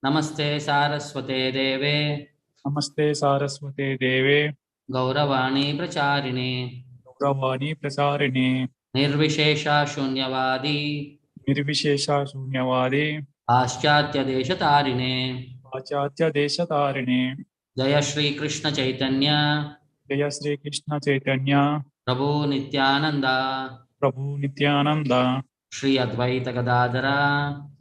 Namaste Saraswate Deve. Namaste Saraswate Deve. Gauravani Pracharine. Gauravani Prasarine. Nirvishesha Shunyavadi. Nirvishesha Shunyavadi. Paschatya Deshatarine. Pachatya Deshatarine. Jaya Shri Krishna Chaitanya. Jaya Shri Krishna Chaitanya. Prabhu Nityananda. Prabhu Nityananda. Shri Advaita Gadadhara.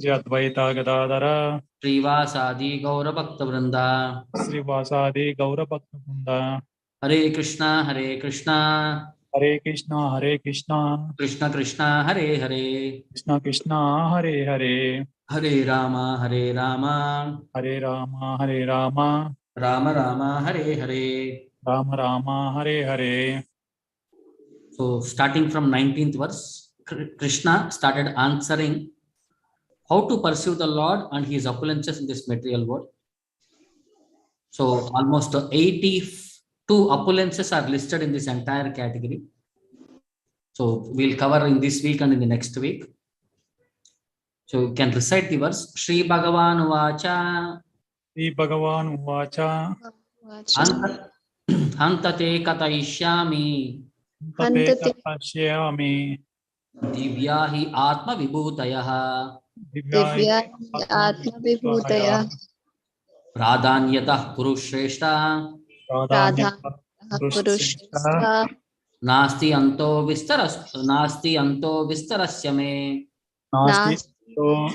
Shri Advaita Gadadhara. Srivasadi Gaura Bhakta Vrinda. Srivasadi Gaura Bhakta Vrinda. Hare Krishna, Hare Krishna. Hare Krishna, Hare Krishna. Krishna Krishna, Hare Hare. Krishna Krishna, Hare Hare. Hare Rama, Hare Rama. Hare Rama, Hare Rama. Rama Rama, Hare Hare. Rama Rama, Hare Hare. So, starting from 19th verse, Krishna started answering how to pursue the Lord and his opulences in this material world. So, almost 82 opulences are listed in this entire category. So, we'll cover in this week and in the next week. So, you can recite the verse. Shri Bhagavan Vacha. Shri Bhagavan Vacha. Hantate Katayishyami. Hantate Katayishyami. Divyahi Atma Vibhutayaha. Divyahi Atma Vibhutaya. Pradhanyatah Kurushreshta. Pradhanyatah Kurushreshta. Nasti Anto Vistarasya me. Nasti Anto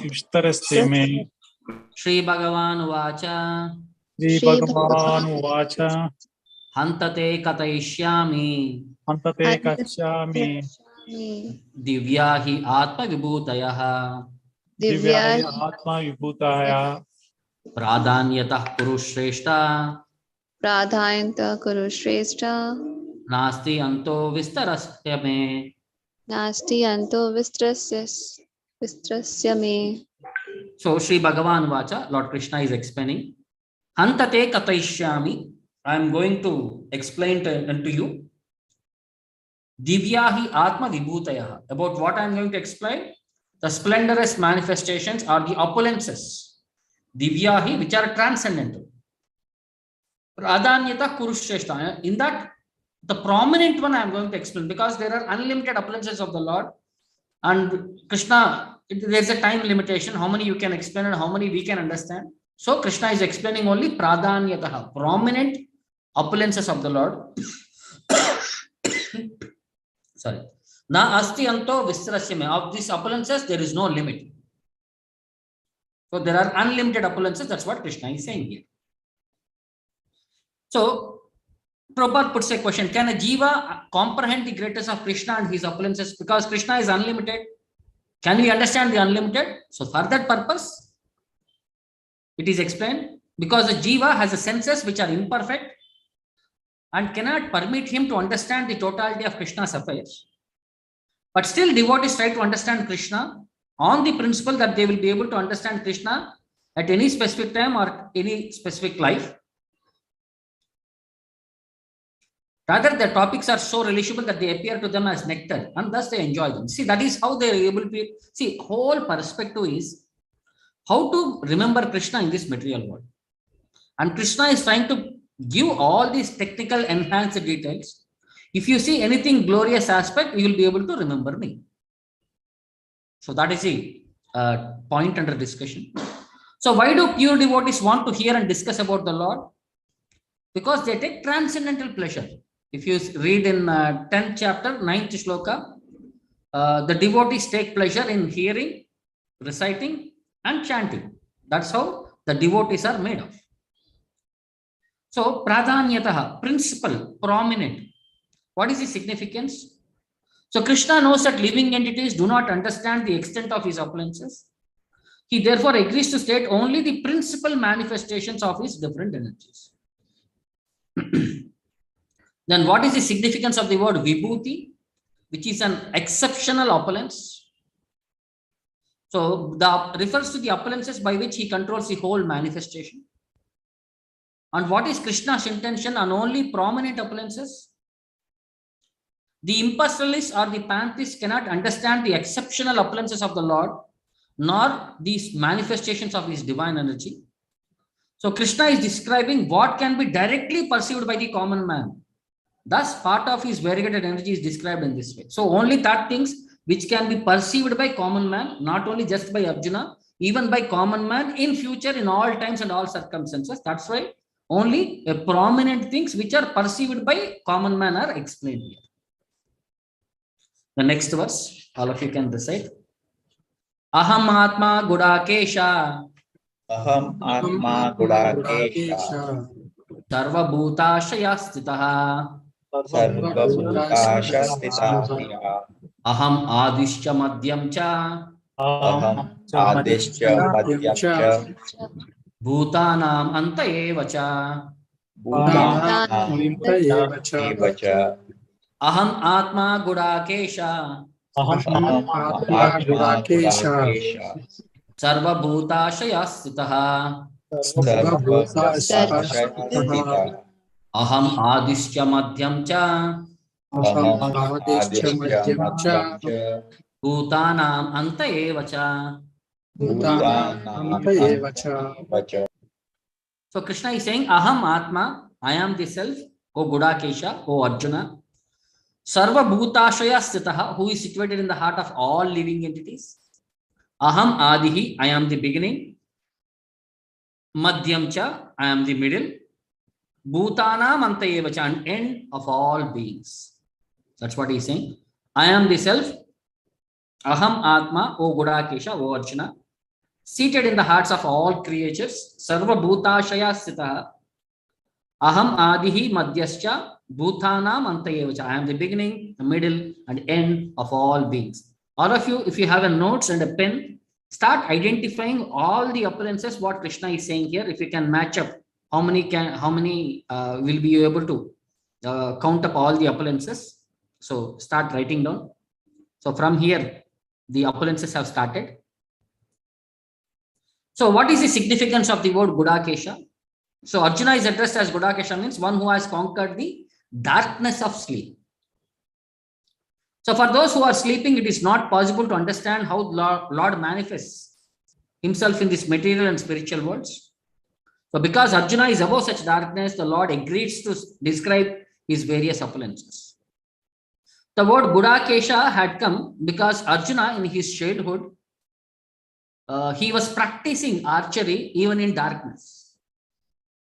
Vistarasya me. Shri Bhagavan Vacha. Shri Bhagavan Vacha. Hantate Katayishyami. Hantate Katayishyami. Divyahi Atma Vibhutayaha. Divyahi Atma Vibhutaya. Pradhanyatah Kurushreshta. Pradhanyatah Kurushreshta. Nasti Anto Vistarasya me. Nasti Anto Vistarasya me. So, Shri Bhagavan Vacha, Lord Krishna is explaining. Hantate Katayishyami. I am going to explain unto you. Divyahi Atma Vibhutayaha. About what I am going to explain? The splendorous manifestations are the opulences. Divyahi, which are transcendental. Pradhanyata Kurushreshta. In that, the prominent one I am going to explain, because there are unlimited opulences of the Lord. And Krishna, there is a time limitation, how many you can explain and how many we can understand. So Krishna is explaining only Pradhanyataha, prominent opulences of the Lord. Sorry. Na asti anto vistarasya. Of these opulences, there is no limit. So there are unlimited opulences. That's what Krishna is saying here. So Prabhupada puts a question: can a jiva comprehend the greatness of Krishna and his opulences? Because Krishna is unlimited. Can we understand the unlimited? So for that purpose, it is explained, because a jiva has a senses which are imperfect and cannot permit him to understand the totality of Krishna's affairs. But still devotees try to understand Krishna on the principle that they will be able to understand Krishna at any specific time or any specific life. Rather, the topics are so relishable that they appear to them as nectar, and thus they enjoy them. See, that is how they are able to... See, whole perspective is how to remember Krishna in this material world. And Krishna is trying to give all these technical enhanced details. If you see anything glorious aspect, you will be able to remember me. So that is the point under discussion. So why do pure devotees want to hear and discuss about the Lord? Because they take transcendental pleasure. If you read in 10th chapter, 9th shloka, the devotees take pleasure in hearing, reciting, and chanting. That's how the devotees are made of. So, pradhanyataha, principal, prominent. What is the significance? So, Krishna knows that living entities do not understand the extent of his opulences. He therefore agrees to state only the principal manifestations of his different energies. Then what is the significance of the word vibhuti, which is an exceptional opulence? So, the refers to the opulences by which he controls the whole manifestation. And what is Krishna's intention on only prominent opulences? The impersonalists or the pantheists cannot understand the exceptional opulences of the Lord nor these manifestations of his divine energy. So Krishna is describing what can be directly perceived by the common man. Thus, part of his variegated energy is described in this way. So only that things which can be perceived by common man, not only just by Arjuna, even by common man in future, in all times and all circumstances. That's why only prominent things which are perceived by common man are explained here. The next verse, all of you can recite. Aham Atma Gudakesha Aham Atma Gudakesha Sarva Bhutashaya Stitaha Sarva Bhutasha Stitah Aham Adishya Madhyam Cha Aham Adishya Madhyam Bhutanam Anta Eva Cha Bhutanam Eva Cha Aham Atma Gudakesha Aham Atma Gudakesha Sarva Bhutashaya Stitaha Sarva Bhutasha Stitah Aham Adishya Madhyam Cha Aham Adishya Madhyam Cha Bhutanam Anta Eva Cha. Bhutanam Eva Cha. So Krishna is saying, Aham Atma, I am the self, O Gudakesha, O Arjuna. Sarva Bhutashaya Stitaha, who is situated in the heart of all living entities. Aham Adihi, I am the beginning. Madhyam Cha, I am the middle. Bhutanam Anta Eva Cha, and end of all beings. That's what he is saying. I am the self. Aham Atma, O Gudakesha, O Arjuna. Seated in the hearts of all creatures. Sarva Bhutashaya Stitaha. Aham Adihi Madhyascha Bhutanam Antayevacha. I am the beginning, the middle, and end of all beings. All of you, if you have a notes and a pen, start identifying all the opulences what Krishna is saying here. If you can match up, how many will be able to count up all the opulences. So start writing down. So from here, the opulences have started. So what is the significance of the word Gudakesha? So Arjuna is addressed as Gudakesha, means one who has conquered the darkness of sleep. So for those who are sleeping, it is not possible to understand how Lord manifests himself in this material and spiritual worlds. So because Arjuna is above such darkness, the Lord agrees to describe his various opulences. The word Gudakesha had come because Arjuna in his childhood, he was practicing archery even in darkness.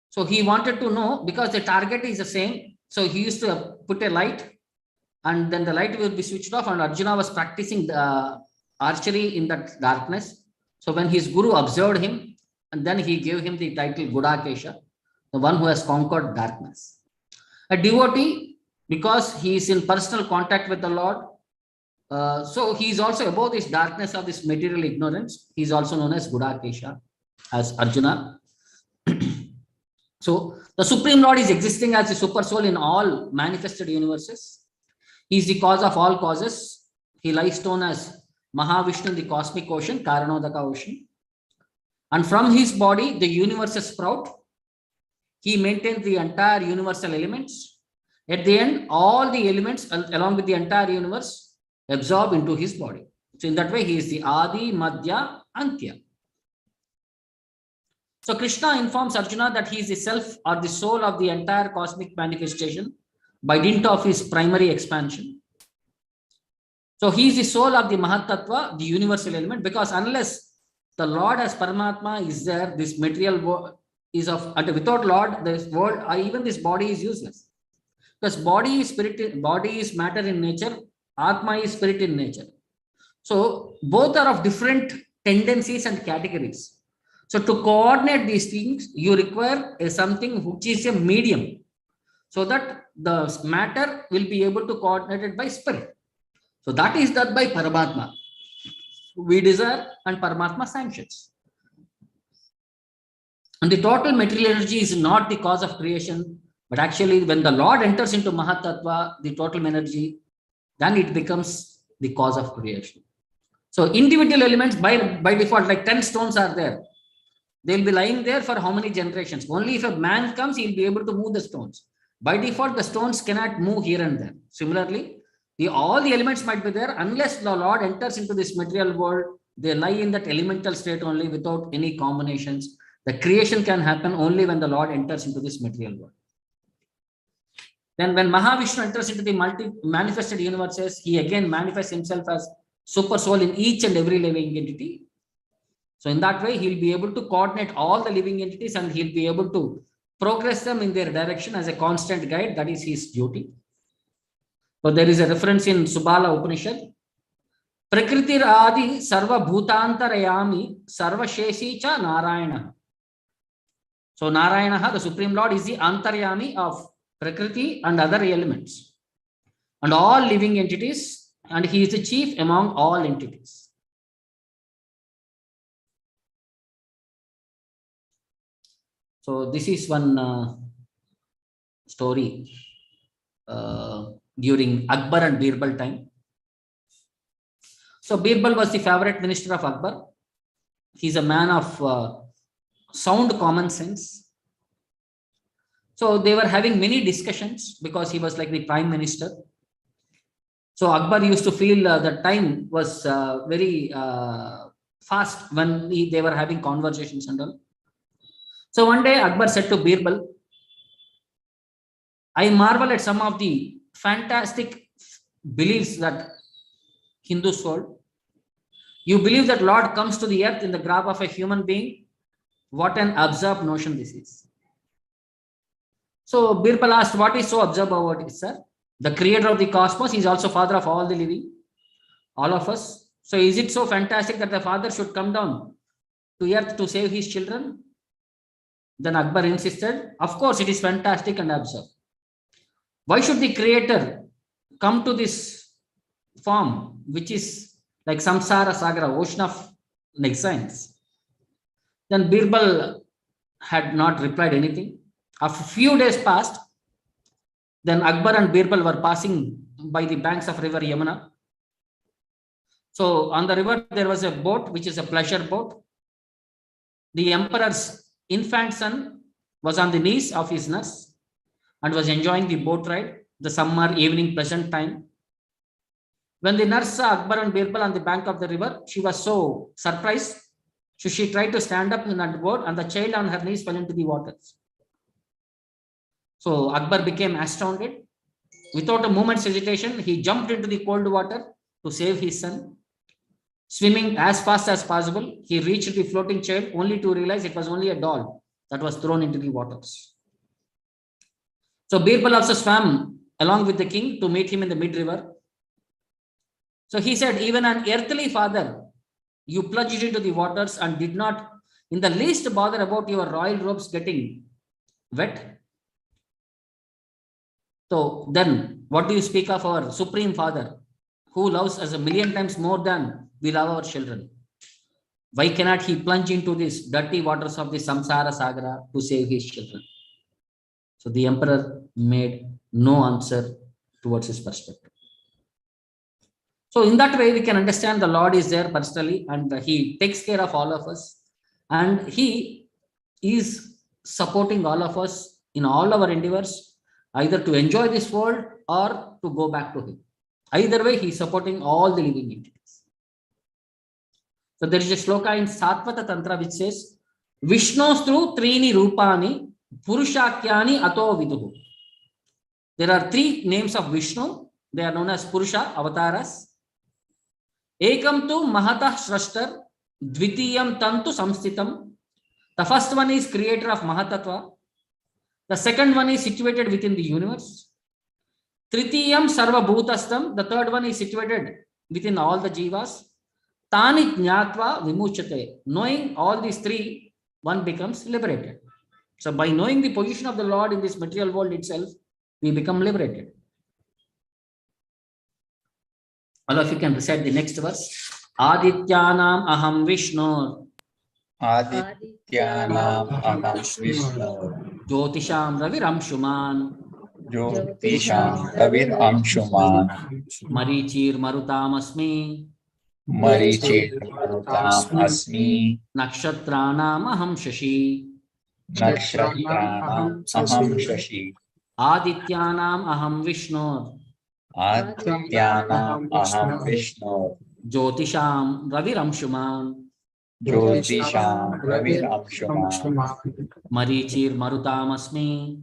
So he wanted to know, because the target is the same. So he used to put a light and then the light will be switched off, and Arjuna was practicing the archery in that darkness. So when his guru observed him, and then he gave him the title Gudakesha, the one who has conquered darkness. A devotee, because he is in personal contact with the Lord, so he is also above this darkness of this material ignorance. He is also known as Gudakesha, as Arjuna. So the Supreme Lord is existing as the super soul in all manifested universes. He is the cause of all causes. He lies known as Maha Vishnu in the cosmic ocean, Karanodaka ocean. And from his body, the universes sprout. He maintains the entire universal elements. At the end, all the elements along with the entire universe absorb into his body. So in that way, he is the Adi, Madhya, Antya. So Krishna informs Arjuna that he is the self or the soul of the entire cosmic manifestation by dint of his primary expansion. So he is the soul of the Mahatattva, the universal element, because unless the Lord as Paramatma is there, this material world is of, and without Lord, this world or even this body is useless. Because body is spirit, body is matter in nature, Atma is spirit in nature. So both are of different tendencies and categories. So to coordinate these things, you require something which is a medium, so that the matter will be able to coordinate it by spirit. So that is done by Paramatma. We desire and Paramatma sanctions. And the total material energy is not the cause of creation, but actually when the Lord enters into Mahatattva, the total energy, then it becomes the cause of creation. So individual elements by default, like 10 stones are there. They'll be lying there for how many generations? Only if a man comes, he'll be able to move the stones. By default, the stones cannot move here and there. Similarly, all the elements might be there unless the Lord enters into this material world They lie in that elemental state only without any combinations. The creation can happen only when the Lord enters into this material world. Then when Mahavishnu enters into the manifested universes, he again manifests himself as super soul in each and every living entity. So in that way, he'll be able to coordinate all the living entities and he'll be able to progress them in their direction as a constant guide. That is his duty. So there is a reference in Subala Upanishad. Prakritir adi sarva bhutantarayami sarva sheshi cha narayana. So Narayana, the Supreme Lord, is the antaryami of Prakriti and other elements and all living entities, and he is the chief among all entities. So this is one story during Akbar and Birbal time. So Birbal was the favorite minister of Akbar. He's a man of sound common sense. So they were having many discussions because he was like the prime minister. So Akbar used to feel the time was very fast when they were having conversations and all. So one day Akbar said to Birbal, I marvel at some of the fantastic beliefs that Hindus hold. You believe that Lord comes to the earth in the garb of a human being? What an absurd notion this is. So Birbal asked, what is so absurd about it, sir? The creator of the cosmos is also father of all the living, all of us. So is it so fantastic that the father should come down to earth to save his children? Then Akbar insisted, of course it is fantastic and absurd. Why should the creator come to this form, which is like samsara sagara, ocean of existence? Then Birbal had not replied anything. A few days passed. Then Akbar and Birbal were passing by the banks of river Yamuna. So on the river, there was a boat, which is a pleasure boat. The emperor's infant son was on the knees of his nurse and was enjoying the boat ride, the summer evening pleasant time. When the nurse saw Akbar and Birbal on the bank of the river, she was so surprised. So she tried to stand up in that boat and the child on her knees fell into the waters. So Akbar became astounded. Without a moment's hesitation, he jumped into the cold water to save his son. Swimming as fast as possible, he reached the floating child only to realize it was only a doll that was thrown into the waters. So Birbal also swam along with the king to meet him in the mid-river. So he said, even an earthly father, you plunged into the waters and did not in the least bother about your royal robes getting wet. So then, what do you speak of our Supreme Father, who loves us 1,000,000 times more than we love our children? Why cannot he plunge into these dirty waters of the samsara sagara to save his children? So the emperor made no answer towards his perspective. So in that way, we can understand the Lord is there personally and he takes care of all of us. And he is supporting all of us in all our endeavors, either to enjoy this world or to go back to him. Either way, he is supporting all the living entities. So there is a shloka in Satvata Tantra which says, Vishnostru Trini Rupani Purushakyani Ato Viduhu. There are 3 names of Vishnu. They are known as Purusha, avatars. Ekam tu Mahatah Shrashtar, Dvitiyam Tantu Samstitam. The first one is creator of Mahatattva. The second one is situated within the universe. Tritiyam Sarva Bhutastam. The third one is situated within all the jivas. Tani Jnatva Vimuchate. Knowing all these 3, one becomes liberated. So by knowing the position of the Lord in this material world itself, we become liberated. All of you can recite the next verse. Adityanam aham Vishnu. Adityanam aham Vishnu. Jyotisham Raviram Shuman. Jyotisham Raviram Shuman. Marichir Marutam Asmi. Marichir Marutam Asmi. Nakshatranam aham Shashi. Nakshatranam aham Shashi. Adityanam aham Vishnu. Adityanam aham Vishnu. Jyotisham Raviramshuman. Jyotisham Raviramshuman. Marichir Marutamasmi.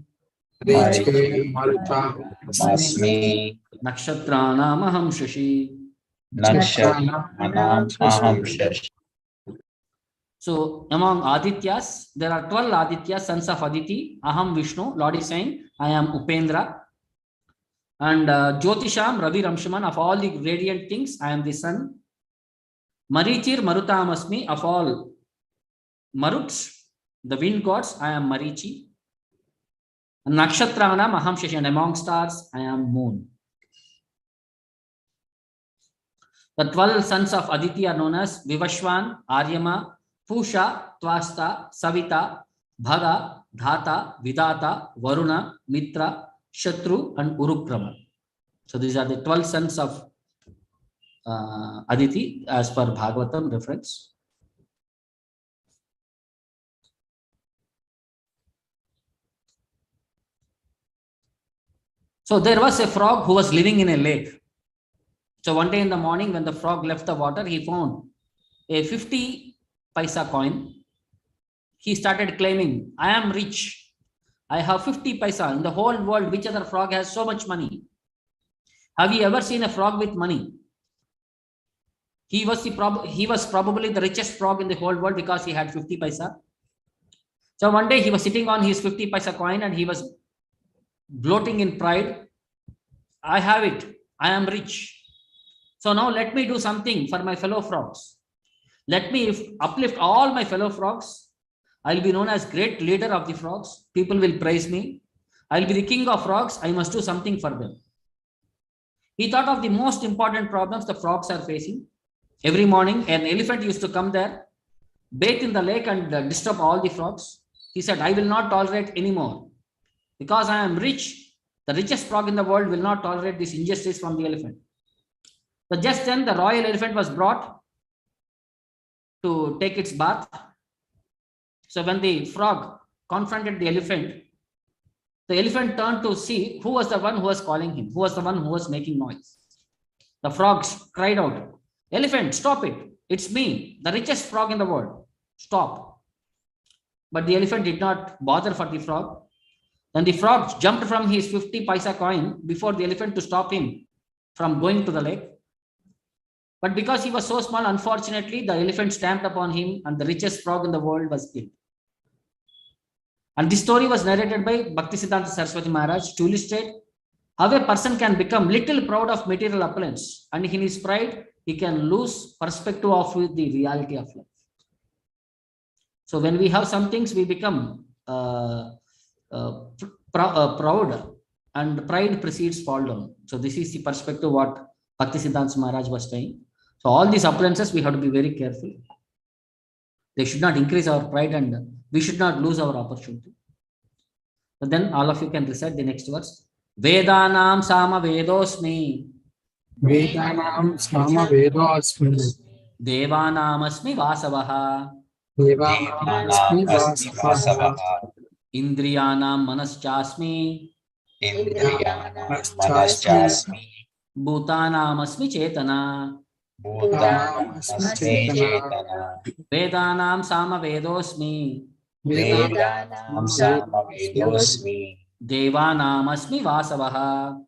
Asmi. Nakshatranam Aham Shashi. Nakshatranam Aham Shashi. So among Adityas, there are 12 Adityas, sons of Aditi. Aham Vishnu, Lord is saying, I am Upendra. And Jyotisham Ravi Ramshaman, of all the radiant things, I am the sun. Marichir Marutamasmi, of all Maruts, the wind gods, I am Marichi. And Nakshatrana Maham Shashi, and among stars, I am moon. The 12 sons of Aditi are known as Vivashwan, Aryama, Pusha, Twasta, Savita, Bhaga, Dhata, Vidata, Varuna, Mitra, Shatru, and Urukrama. So these are the 12 sons of Aditi as per Bhagavatam reference. So there was a frog who was living in a lake. So one day in the morning when the frog left the water, he found a 50 paisa coin. He started claiming, I am rich. I have 50 paisa. In the whole world, which other frog has so much money? Have you ever seen a frog with money? He was probably the richest frog in the whole world because he had 50 paisa. So one day he was sitting on his 50 paisa coin and he was bloating in pride. I have it. I am rich. So now let me do something for my fellow frogs. Let me uplift all my fellow frogs. I'll be known as great leader of the frogs. People will praise me. I'll be the king of frogs. I must do something for them. He thought of the most important problems the frogs are facing. Every morning, an elephant used to come there, bathe in the lake and disturb all the frogs. He said, I will not tolerate anymore. Because I am rich, the richest frog in the world will not tolerate this injustice from the elephant. So just then, the royal elephant was brought to take its bath. So when the frog confronted the elephant turned to see who was the one who was calling him, who was the one who was making noise. The frogs cried out, Elephant, stop it. It's me, the richest frog in the world. Stop. But the elephant did not bother for the frog. Then the frog jumped from his 50 paisa coin before the elephant to stop him from going to the lake. But because he was so small, unfortunately, the elephant stamped upon him and the richest frog in the world was killed. And this story was narrated by Bhaktisiddhanta Saraswati Maharaj to illustrate how a person can become little proud of material opulence, and in his pride, he can lose perspective of the reality of life. So when we have some things, we become proud, and pride precedes fall down. So this is the perspective what Bhaktisiddhanta Maharaj was saying. So all these opulences, we have to be very careful. They should not increase our pride and we should not lose our opportunity. So then all of you can recite the next verse. Vedanam sama vedosmi. Vedanam sama vedosmi. Devanam asmi vasavaha. Devanam asmi vasavaha. Indriyanam manaschasmi. Indriyanam manaschasmi. Bhutanam asmi chetana. Bhutanam asmi chetana. Vedanam sama vedosmi. Vedanam sama vedosmi. Devanam asmi vasavaha.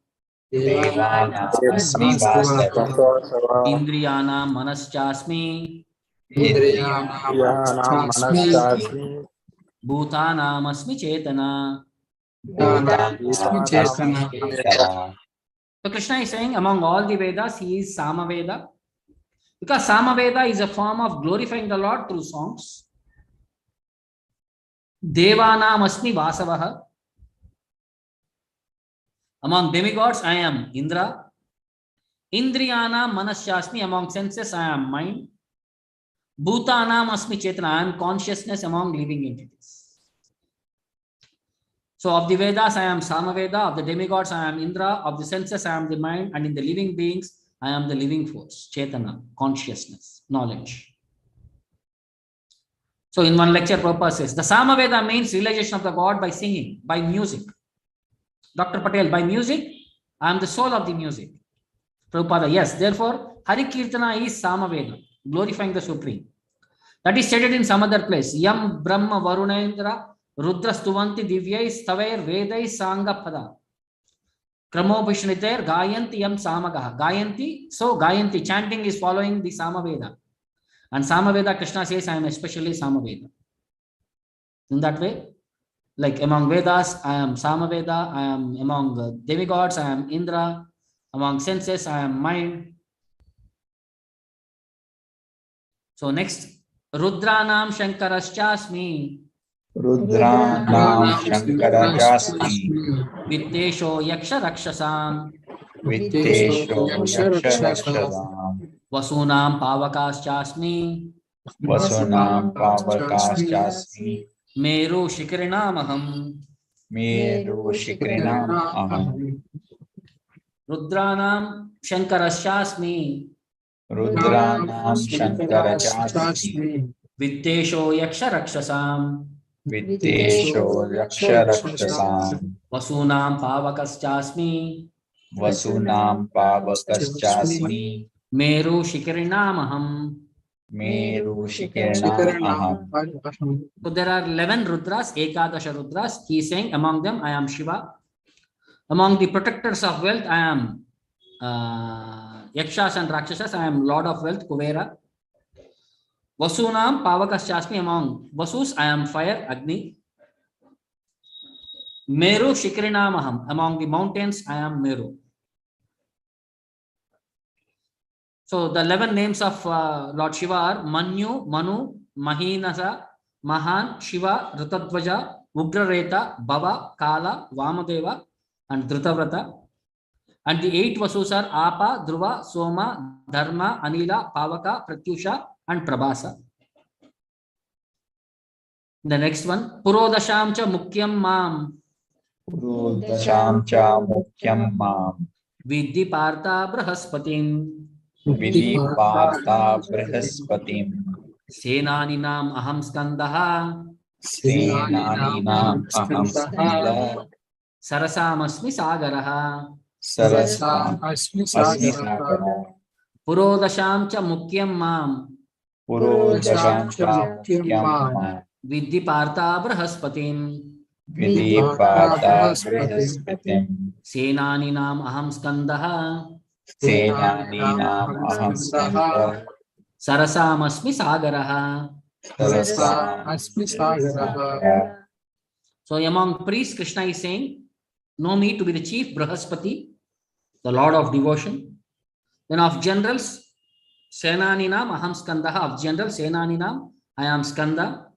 Devanam asmi vasavaha. Indriyanam manaschasmi. Indriyanam manaschasmi. Bhutanam asmi chetana. Bhutanam asmi chetana. So Krishna is saying among all the Vedas, he is Samaveda. Because Samaveda is a form of glorifying the Lord through songs. Devanam asmi vasavaha. Among demigods, I am Indra. Indriyanam manaschasmi. Among senses, I am mind. Bhutanam asmi chetana. I am consciousness among living entities. So of the Vedas, I am Samaveda. Of the demigods, I am Indra. Of the senses, I am the mind. And in the living beings, I am the living force, Chetana, consciousness, knowledge. So in one lecture, Prabhupada says, the Samaveda means realization of the God by singing, by music. Dr. Patel, by music, I am the soul of the music. Prabhupada, yes. Therefore, Hari Kirtana is Samaveda, glorifying the Supreme. That is stated in some other place. Yam Brahma Varunendra Rudra Stuvanti Divyai Stavair Vedai Sanga Pada. Kramo Vishniter Gayanti Yam Samagaha. Gayanti, so Gayanti, chanting is following the Samaveda. And Samaveda, Krishna says, I am especially Samaveda. In that way, like among Vedas, I am Samaveda, I am among demigods, I am Indra, among senses, I am mind. So next, Rudranam Shankarashchasmi. Rudranam Shankarajasmi. Vittesho Yaksha Rakshasam. Vittesho Yaksharakshasam. Vasunam Pavakaschasmi. Vasunam Pavakaschasmi. Meru Shikrinamaham. Meru Shikrinam Aham. Rudranam Shankarashchasmi. Rudranam Shankarajasmi. Vittesho Yaksha Rakshasam. Vittesho Yaksharakshasam. Vasunam Pavakaschasmi. Vasunam Pavakaschasmi. Meru Shikrinamaham. Meru Shikrinam Aham. So there are 11 Rudras, Ekadasha Rudras. He is saying, among them I am Shiva. Among the protectors of wealth, I am Yakshas and Rakshasas. I am Lord of Wealth, Kuvera. Vasunam Pavakaschasmi. Among Vasus, I am fire, Agni. Meru Shikrinamaham. Among the mountains, I am Meru. So the 11 names of Lord Shiva are Manyu, Manu, Mahinasa, Mahan, Shiva, Ritadvaja, Ugrareta, Bhava, Kala, Vamadeva, and Drutavrata. And the 8 Vasus are Apa, Dhruva, Soma, Dharma, Anila, Pavaka, Pratyusha, and Prabhasa. The next one, Purodasham cha Mukyam Mam. Purodasham cha Mukyam Mam. Vidhi Partha Brahaspatim. Vidhi Partha Brahaspatim. Senaninam Aham Skandaha. Senaninam Aham Skanda. Sarasamasmi Sagaraha. Sarasasmi Sagara. Purodasham cha Mukyam Mam. Purodasham cha Mukyam Mam. Vidhi Partha Brahaspatim. Vidhi Partha Brahaspatim. Senaninam Aham Skandaha. Senaninam Aham Skanda. Sarasamasmi Sagaraha. Sarasasmi Sagara. So among priests, Krishna is saying, know me to be the chief Brahaspati, the Lord of devotion. Then of generals, Senaninam Aham Skandaha. Of generals, Senaninam, I am Skanda.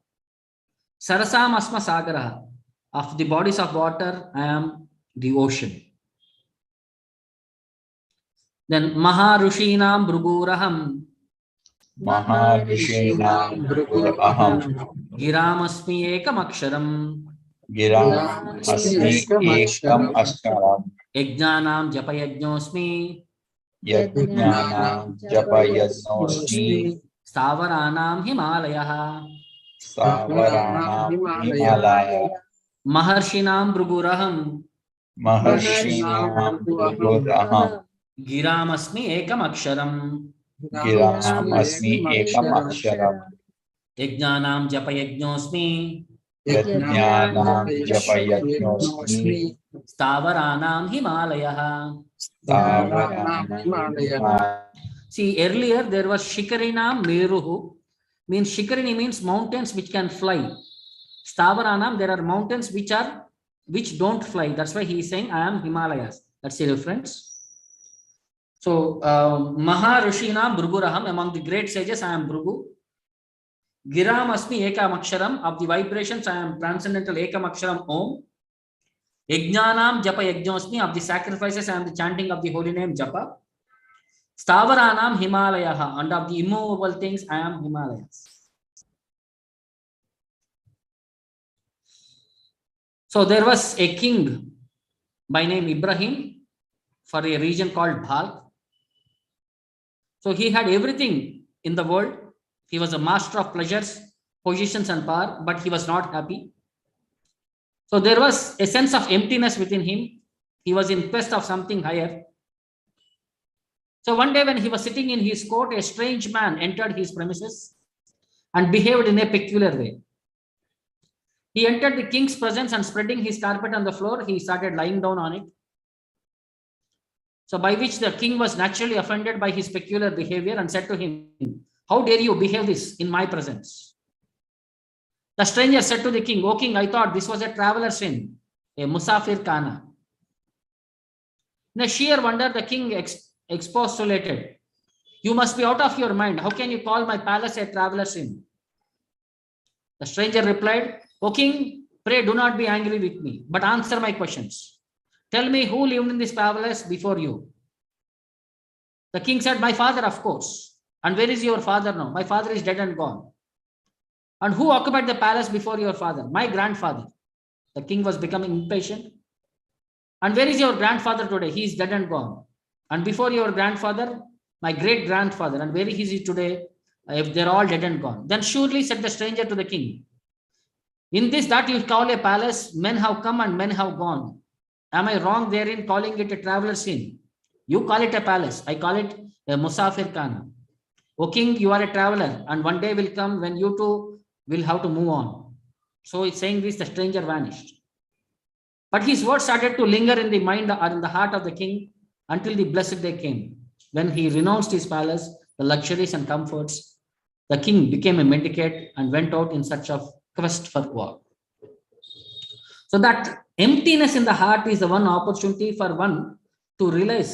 Sarasam Asma Sagaraha. Of the bodies of water, I am the ocean. Then Maha Rushinam Bruguraham. Maha Rishinam Bruguraham. Giramasmi Ekam Aksharam. Giram Asmi Ekam Askaram. Yajnanam Japayajnosmi. Yajnanam Japayasnosmi. Stavaranam Himalayah. Stavaranam Himalaya. Maharshinam Bruguraham. Maharshinam Bruguraham. Giramasmi Ekam Aksharam. Giram Asmi Ekam Aksharam. Yajnanam Japayajnosmi. Yajnanam Japayasnosmi. Stavaranam Himalayah. Stavaranam Himalaya. See, earlier there was Shikarinam Meruhu. Means Shikarini means mountains which can fly. Stavaranam, there are mountains which don't fly. That's why he is saying I am Himalayas. That's the reference. So Maha Rishinam Bruguraham. Among the great sages, I am Bhrugu. Giram Asmi Ekam Aksharam. Of the vibrations, I am transcendental Ekam Aksharam Om. Yajnanam Japa Yajnosmi. Of the sacrifices, I am the chanting of the holy name Japa. Stavaranam Himalayah. And of the immovable things, I am Himalayas. So there was a king by name Ibrahim for a region called Bhal. So he had everything in the world. He was a master of pleasures, positions and power, but he was not happy. So there was a sense of emptiness within him. He was in quest of something higher. So one day when he was sitting in his court, a strange man entered his premises and behaved in a peculiar way. He entered the king's presence and spreading his carpet on the floor, he started lying down on it. So by which the king was naturally offended by his peculiar behavior and said to him, "How dare you behave this in my presence?" The stranger said to the king, "O king, I thought this was a traveler sin, a musafir kana." In a sheer wonder, the king expostulated, "You must be out of your mind. How can you call my palace a traveler's inn?" The stranger replied, "O king, pray do not be angry with me, but answer my questions. Tell me who lived in this palace before you." The king said, "My father, of course." "And where is your father now?" "My father is dead and gone." "And who occupied the palace before your father?" "My grandfather." The king was becoming impatient. "And where is your grandfather today?" "He is dead and gone." "And before your grandfather?" "My great grandfather." "And where is he today?" "If they're all dead and gone." "Then surely," said the stranger to the king, "in this that you call a palace, men have come and men have gone. Am I wrong therein calling it a traveler's inn? You call it a palace, I call it a musafir khana. O king, you are a traveler, and one day will come when you too will have to move on." So it's saying this, the stranger vanished. But his words started to linger in the mind or in the heart of the king until the blessed day came, when he renounced his palace, the luxuries and comforts. The king became a mendicant and went out in search of quest for work. So that emptiness in the heart is the one opportunity for one to realize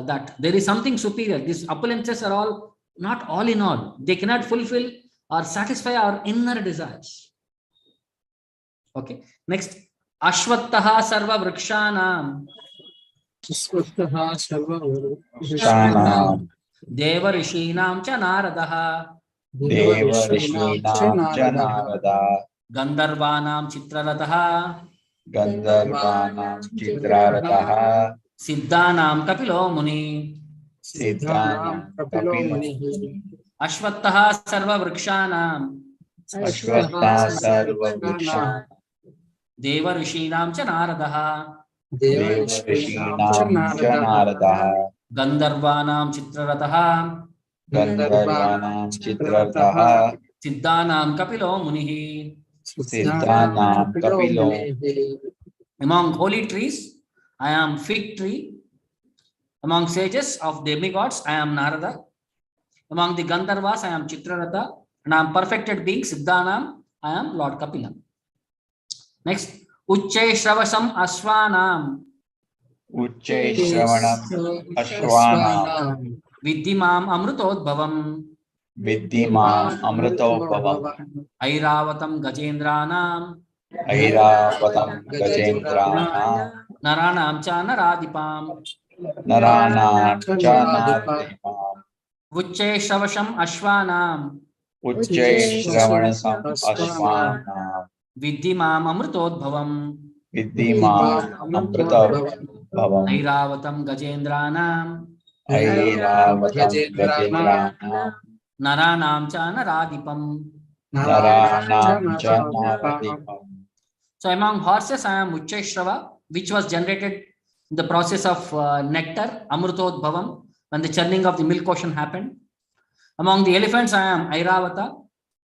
that there is something superior. These opulences are all not all in all. They cannot fulfill or satisfy our inner desires. Okay. Next, Ashwattaha sarva vrikshanam Swataha sarva Shanam deva rishinam cha naradaha Deva Rishinam cha Narada gandharvanam chitrarataha Gandharvanam Chitrarataha siddhanam kapilo muni. Siddhanam Kapilo Kapilo Muni. Ashwattaha sarva vrikshanam Ashwattha Sarva Vriksha deva rishinam cha naradaha Deva Rishinam cha Narada gandharvanam chitrarataha Gandharvanam Chitrarataha siddhanam kapilo muni. Siddhanam Kapilo. Among holy trees, I am fig tree. Among sages of demigods, I am Narada. Among the Gandharvas, I am Chitraratha. And I am perfected being, Siddhanam, I am Lord Kapila. Next, Uchche Shravasam Ashwanam Uchche Shravanam Ashwanam Viddhimam Amrutodbhavam Viddhimam Amritobhavam Airavatam Gajendranam Airavatam Gajendranam Naranam cha Naradipam Naranam cha Naradipam Uchche Shravasam Ashwanam Uchche Shravanasam Ashwanam Viddhimam Amrutodbhavam Viddhimam Amritobhavam Airavatam Gajendranam Airavatam Gajendranam Naranam cha Naradipam. Naranam cha Naradipam. So among horses, I am Uchcheshrava, which was generated in the process of nectar, Amrutodbhavam, when the churning of the milk ocean happened. Among the elephants, I am Airavata,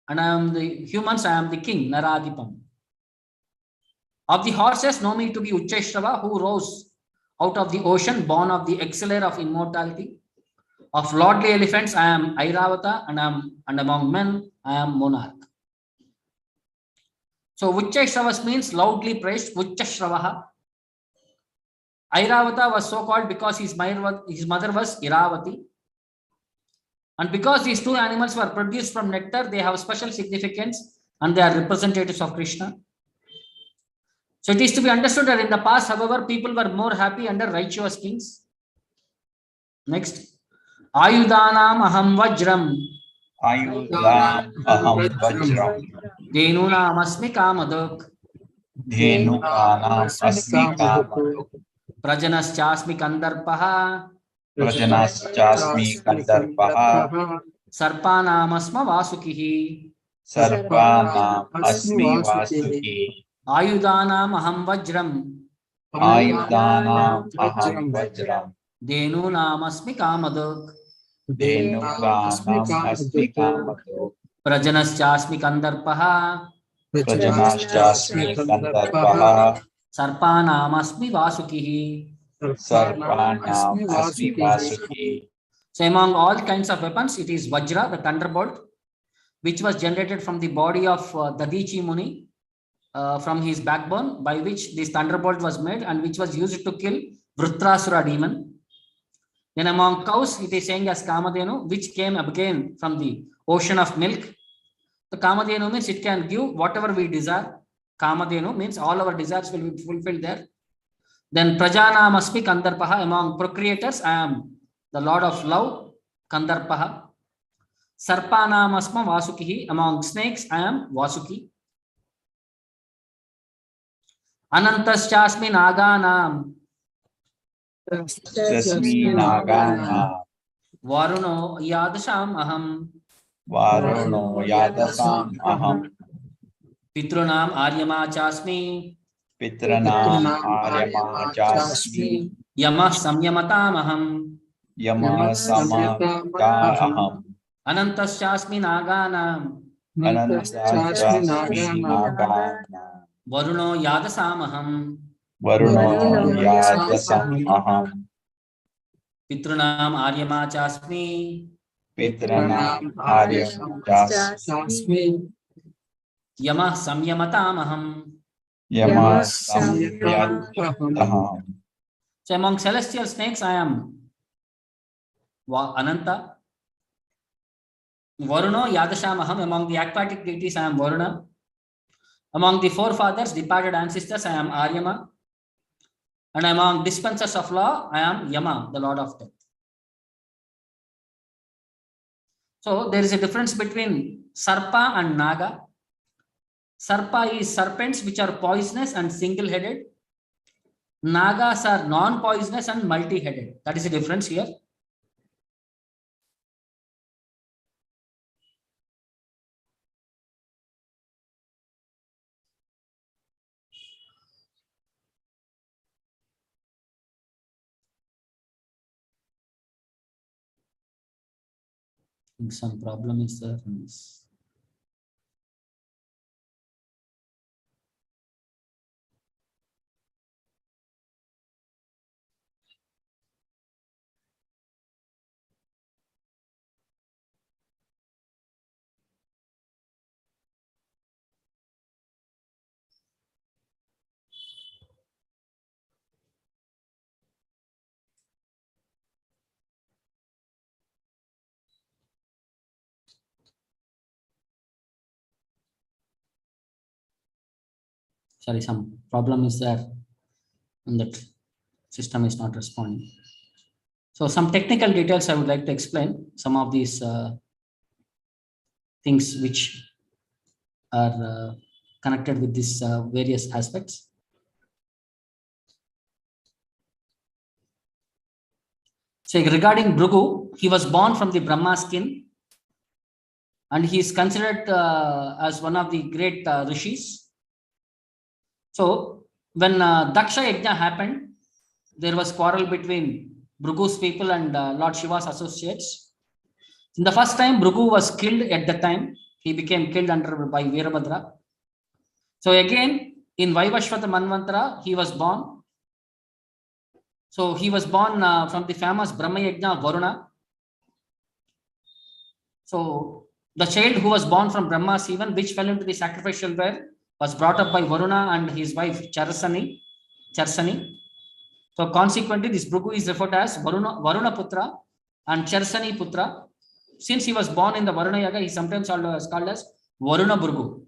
and I am the humans, I am the king, Naradipam. Of the horses, know me to be Uchcheshrava, who rose out of the ocean, born of the exceller of immortality. Of lordly elephants, I am Airavata, and among men, I am monarch. So Uchcheshravas means loudly praised, Uchchashravaha. Airavata was so called because his mother was Iravati. And because these two animals were produced from nectar, they have special significance and they are representatives of Krishna. So it is to be understood that in the past, however, people were more happy under righteous kings. Next, Ayudhanam aham vajram Ayudhanam aham vajram Dhenunam asmi kamadok Dhenunam asmi kamadok Prajanaschasmi kandarpaha Prajanaschasmi kandarpaha Sarpanam asma vasukihi Sarpanam asmi vasuki Ayudhanam aham vajram Ayudhanam aham vajram Denu namasmi kamaduk. Denukanam asmi kamato. Prajanaschasmi kandarpaha. Prajanaschasmi kandarpaha. Sarpanamasmi vasukihi. Sarpanam asmi vasuki. So among all kinds of weapons, it is Vajra, the thunderbolt, which was generated from the body of Dadichi Muni, from his backbone, by which this thunderbolt was made and which was used to kill Vrutrasura demon. Then among cows, it is saying as Kamadhenu, which came again from the ocean of milk. The Kamadhenu means it can give whatever we desire. Kamadhenu means all our desires will be fulfilled there. Then Prajanamasmi Kandarpaha, among procreators, I am the Lord of Love, Kandarpaha. Sarpanamasma Vasukihi, among snakes, I am Vasuki. Anantaschasmi Naganam. Jasmi nagana. Varuno Yadasham Aham. Varuno yadasam aham. Pitrunam Aryama Chasmi. Pitranam aryama jasmi. Yama Samyamatam Aham. Yama sama aham. Anantaschasmi Naganam. Anantasmi nagana. Varuno Yadasam Aham. Varuno yadasam aham. Pitrunam Aryama Chasmi. Pitranam aryam jasmi. Yama Samyamatam Aham. Yama samyataham. So among celestial snakes, I am Ananta. Varuno Yadasham Aham. Among the aquatic deities, I am Varuna. Among the forefathers, departed ancestors, I am Aryama. And among dispensers of law, I am Yama, the Lord of Death. So there is a difference between Sarpa and Naga. Sarpa is serpents which are poisonous and single-headed. Nagas are non-poisonous and multi-headed. That is the difference here. I think some problem is there in this. Sorry, some problem is there and that system is not responding. So some technical details I would like to explain, some of these things which are connected with these various aspects. So regarding Bhrigu, he was born from the Brahma skin and he is considered as one of the great rishis. So when Daksha Yajna happened, there was quarrel between Bhrigu's people and Lord Shiva's associates. In the first time, Bhrigu was killed at the time. He became killed by Veerabhadra. So again, in Vaivashvata Manvantara, he was born. So he was born from the famous Brahma Yajna Varuna. So the child who was born from Brahma's even, which fell into the sacrificial well, was brought up by Varuna and his wife Charsani. So consequently, this Bhrigu is referred as Varuna Putra and Charsani Putra. Since he was born in the Varuna Yaga, he is sometimes called as Varuna Bhrigu.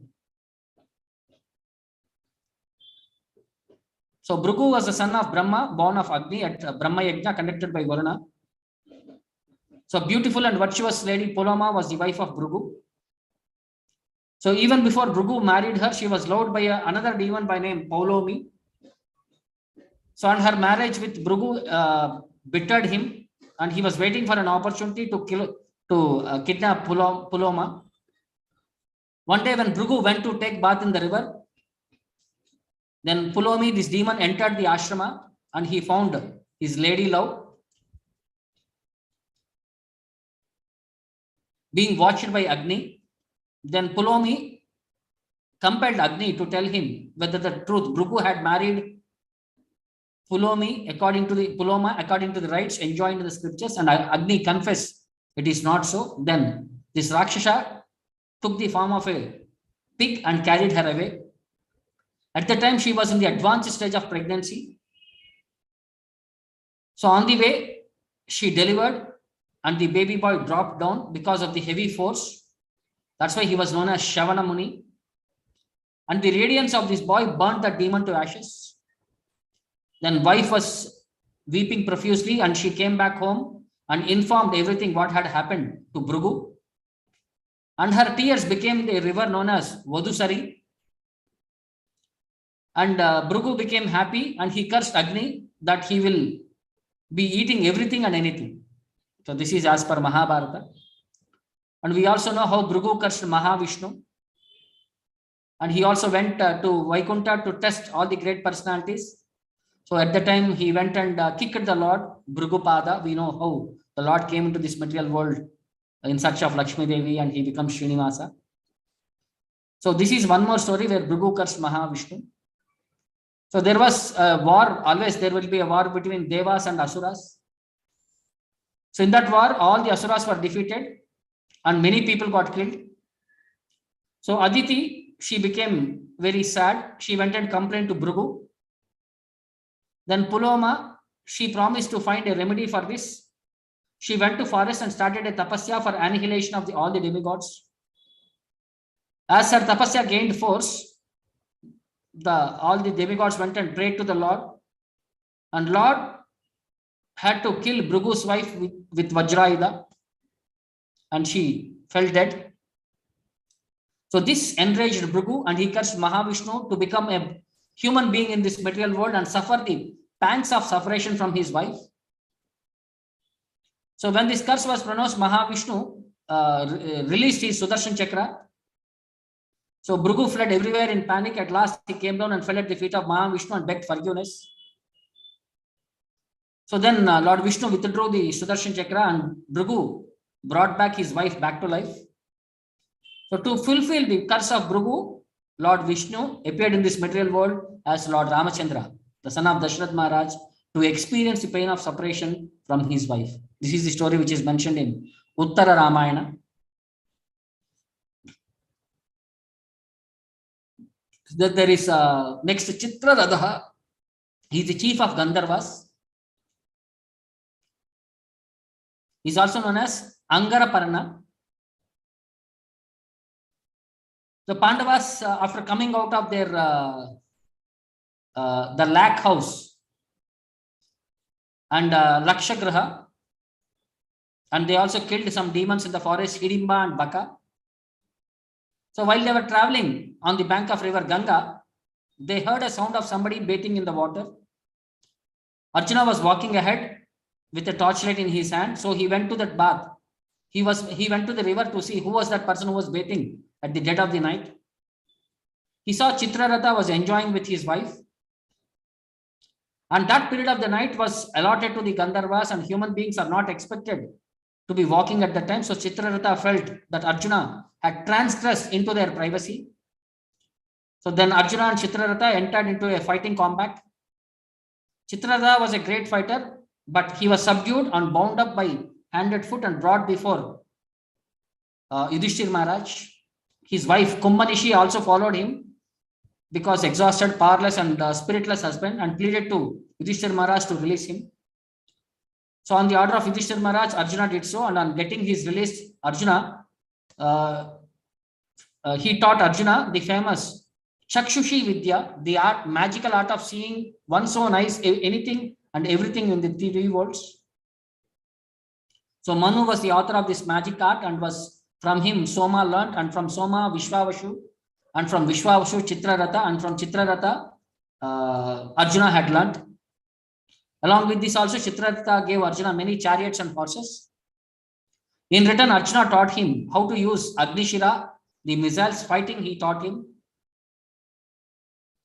So Bhrigu was the son of Brahma, born of Agni at Brahma Yajna conducted by Varuna. So beautiful and virtuous lady Puloma was the wife of Bhrigu. So even before Bhrigu married her, she was loved by another demon by name Paulomi. So on her marriage with Bhrigu bittered him, and he was waiting for an opportunity to kidnap Puloma. One day when Bhrigu went to take bath in the river, then Pulomi, this demon, entered the ashrama and he found his lady love. being watched by Agni. Then Pulomi compelled Agni to tell him whether the truth. Bhrigu had married Pulomi according to the rites enjoined in the scriptures, and Agni confessed it is not so. Then this Rakshasa took the form of a pig and carried her away. At the time, she was in the advanced stage of pregnancy. So on the way, she delivered, and the baby boy dropped down because of the heavy force. That's why he was known as Shavana Muni. And the radiance of this boy burnt the demon to ashes. Then wife was weeping profusely, and she came back home and informed everything what had happened to Bhrigu. And her tears became the river known as Vadusari. And Bhrigu became happy, and he cursed Agni that he will be eating everything and anything. So this is as per Mahabharata. And we also know how Bhrigu cursed Mahavishnu. And he also went to Vaikuntha to test all the great personalities. So at the time he went and kicked the Lord, Bhrigupada. We know how the Lord came into this material world in search of Lakshmi Devi, and he becomes Srinivasa. So this is one more story where Bhrigu cursed Mahavishnu. So there was a war. Always there will be a war between Devas and Asuras. So in that war, all the Asuras were defeated and many people got killed. So Aditi, she became very sad. She went and complained to Bhrigu. Then Puloma, she promised to find a remedy for this. She went to forest and started a tapasya for annihilation of all the demigods. As her tapasya gained force, all the demigods went and prayed to the Lord. And Lord had to kill Bhrigu's wife with Vajrayudha, and she fell dead. So this enraged Bhrigu, and he cursed Mahavishnu to become a human being in this material world and suffer the pangs of separation from his wife. So when this curse was pronounced, Mahavishnu released his Sudarshan Chakra. So Bhrigu fled everywhere in panic. At last, he came down and fell at the feet of Mahavishnu and begged forgiveness. So then Lord Vishnu withdrew the Sudarshan Chakra, and Bhrigu brought back his wife back to life. So to fulfill the curse of Bhrigu, Lord Vishnu appeared in this material world as Lord Ramachandra, the son of Dashrath Maharaj, to experience the pain of separation from his wife. This is the story which is mentioned in Uttara Ramayana. Then there is next Chitraratha. He is the chief of Gandharvas. He is also known as Angaraparna. The Pandavas, after coming out of their the Lakh house and Lakshagraha, and they also killed some demons in the forest, Hidimba and Baka. So while they were traveling on the bank of river Ganga, they heard a sound of somebody bathing in the water. Arjuna was walking ahead with a torchlight in his hand, so he went to that bath. He went to the river to see who was that person who was bathing at the dead of the night. He saw Chitraratha was enjoying with his wife. And that period of the night was allotted to the Gandharvas, and human beings are not expected to be walking at that time. So Chitraratha felt that Arjuna had transgressed into their privacy. So then Arjuna and Chitraratha entered into a fighting combat. Chitraratha was a great fighter, but he was subdued and bound up by hand and foot and brought before Yudhishthir Maharaj. His wife Kumbhanishi also followed him because exhausted, powerless and spiritless husband, and pleaded to Yudhishthir Maharaj to release him. So on the order of Yudhishthir Maharaj, Arjuna did so, and on getting his release, Arjuna, he taught Arjuna the famous Chakshushi Vidya, the art, magical art of seeing one's own eyes, anything and everything in the three worlds. So Manu was the author of this magic art, and was from him Soma learnt, and from Soma Vishwavashu, and from Vishwavashu Chitraratha, and from Chitraratha Arjuna had learnt. Along with this also, Chitraratha gave Arjuna many chariots and horses. In return, Arjuna taught him how to use Agnishira, the missiles. Fighting he taught him.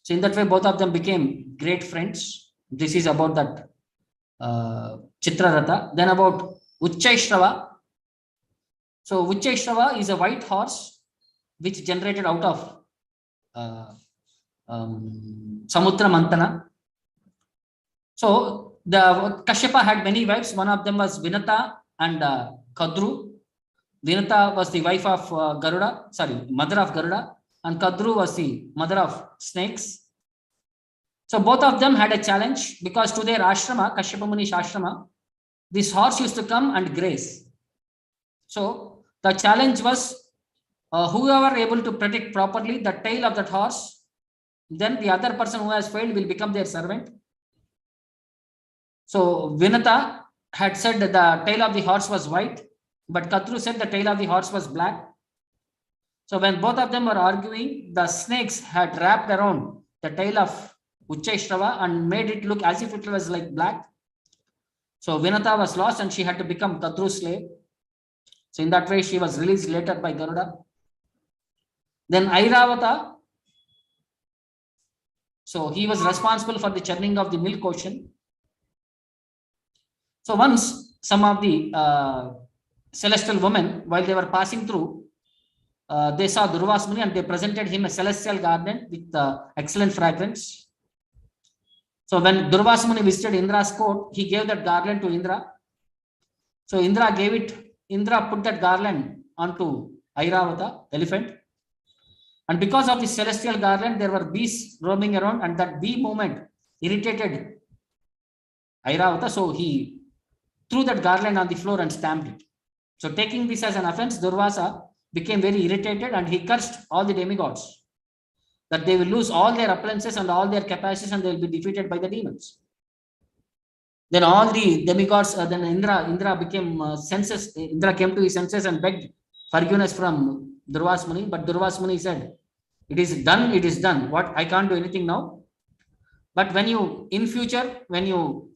So in that way, both of them became great friends. This is about that Chitraratha. Then about Uchchaishrava. So Ucheshrava is a white horse which generated out of Samudra Mantana. So the Kashyapa had many wives. One of them was Vinata and Kadru. Vinata was the wife of Garuda, mother of Garuda, and Kadru was the mother of snakes. So both of them had a challenge because to their ashrama, Kashyapa Muni's ashrama, this horse used to come and graze. So the challenge was whoever able to protect properly the tail of that horse, then the other person who has failed will become their servant. So Vinata had said that the tail of the horse was white, but Kadru said the tail of the horse was black. So when both of them were arguing, the snakes had wrapped around the tail of Ucheshrava and made it look as if it was like black. So Vinata was lost and she had to become Kadru's slave. So in that way, she was released later by Garuda. Then Airavata, so he was responsible for the churning of the milk ocean. So once some of the celestial women, while they were passing through, they saw Durvasa Muni and they presented him a celestial garden with excellent fragrance. So when Durvasa Muni visited Indra's court, he gave that garland to Indra. So Indra put that garland onto Airavata, elephant. And because of the celestial garland, there were bees roaming around, and that bee movement irritated Airavata. So he threw that garland on the floor and stamped it. So taking this as an offense, Durvasa became very irritated and he cursed all the demigods that they will lose all their opulences and all their capacities and they will be defeated by the demons. Then all the demigods, then Indra became senses. Indra came to his senses and begged forgiveness from Durvasa Muni, but Durvasa Muni said, "It is done. It is done. What I can't do anything now. But when you in future, when you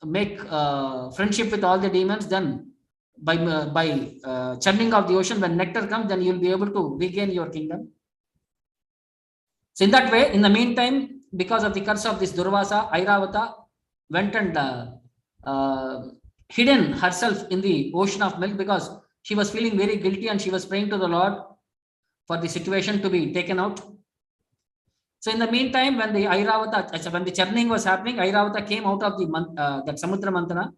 make friendship with all the demons, then by churning of the ocean, when nectar comes, then you'll be able to regain your kingdom." So in that way, in the meantime, because of the curse of this Durvasa, Airavata went and hidden herself in the ocean of milk because she was feeling very guilty and she was praying to the Lord for the situation to be taken out. So in the meantime, when the churning was happening, Airavata came out of the that Samudra Mantana.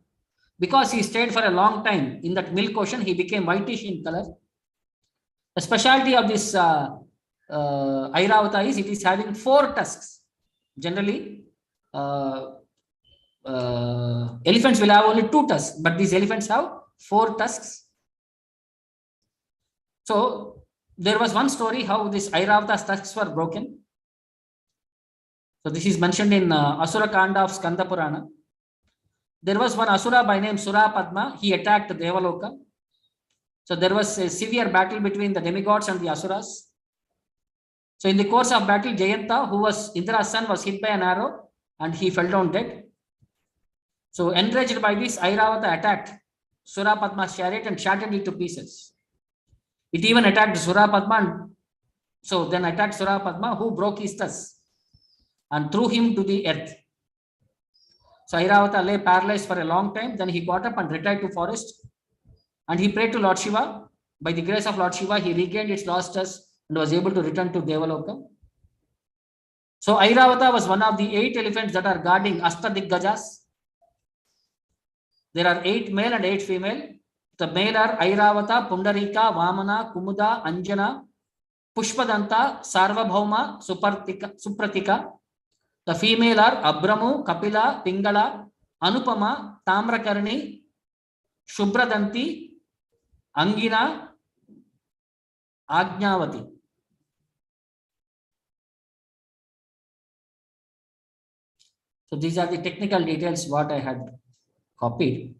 Because he stayed for a long time in that milk ocean, he became whitish in color. The specialty of this Airavata is it is having 4 tusks. Generally, elephants will have only 2 tusks, but these elephants have 4 tusks. So there was one story how this Airavata's tusks were broken. So this is mentioned in Asura Kanda of Skanda Purana. There was one Asura by name Sura Padma. He attacked Devaloka. So there was a severe battle between the demigods and the Asuras. So in the course of battle, Jayanta, who was Indra's son, was hit by an arrow and he fell down dead. So enraged by this, Airavata attacked Sura Padma's chariot and shattered it to pieces. It even attacked Sura Padma, and so then attacked Sura Padma, who broke his tusks and threw him to the earth. So Airavata lay paralyzed for a long time. Then he got up and retired to forest and he prayed to Lord Shiva. By the grace of Lord Shiva, he regained its lost tusks and was able to return to Devaloka. So Airavata was one of the 8 elephants that are guarding Ashtadiggajas. There are 8 male and 8 female. The male are Airavata, Pundarika, Vamana, Kumuda, Anjana, Pushpadanta, Sarvabhauma, Supratika. The female are Abramu, Kapila, Pingala, Anupama, Tamrakarni, Shubhradanti, Angina, Ajnavati. So these are the technical details what I had copied.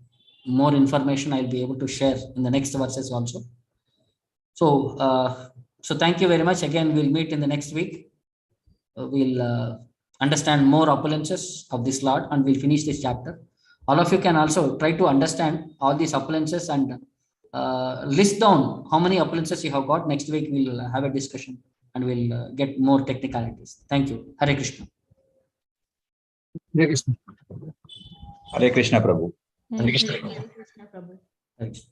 More information I'll be able to share in the next verses also. So, thank you very much. Again, we'll meet in the next week. We'll understand more opulences of this Lord and we'll finish this chapter. All of you can also try to understand all these opulences and list down how many opulences you have got. Next week, we'll have a discussion and we'll get more technicalities. Thank you. Hare Krishna. Hare Krishna. Hare Krishna, Prabhu. Hare Krishna. Hare Krishna.